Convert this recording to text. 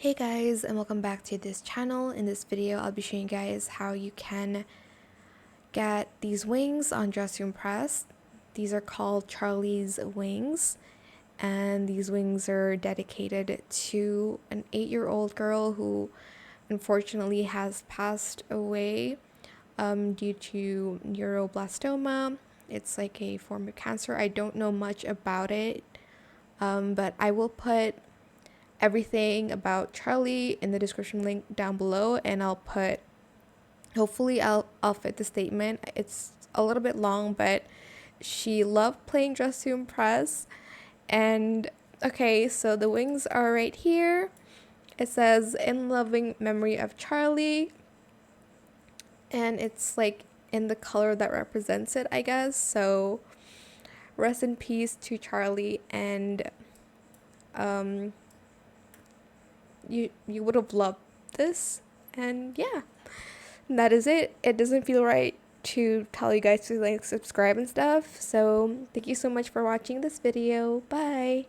Hey guys, and welcome back to this channel. In this video I'll be showing you guys how you can get these wings on Dress to Impress. These are called Charlie's wings, and these wings are dedicated to an 8-year-old girl who unfortunately has passed away due to neuroblastoma. It's like a form of cancer. I don't know much about it, but I will put everything about Charlie in the description link down below, and hopefully I'll fit the statement. It's a little bit long, but she loved playing Dress to Impress. And okay, so the wings are right here. It says in loving memory of Charlie, and it's like in the color that represents it, I guess. So rest in peace to Charlie, and um you would have loved this. And yeah, that is it. It doesn't feel right to tell you guys to like subscribe and stuff, so thank you so much for watching this video. Bye.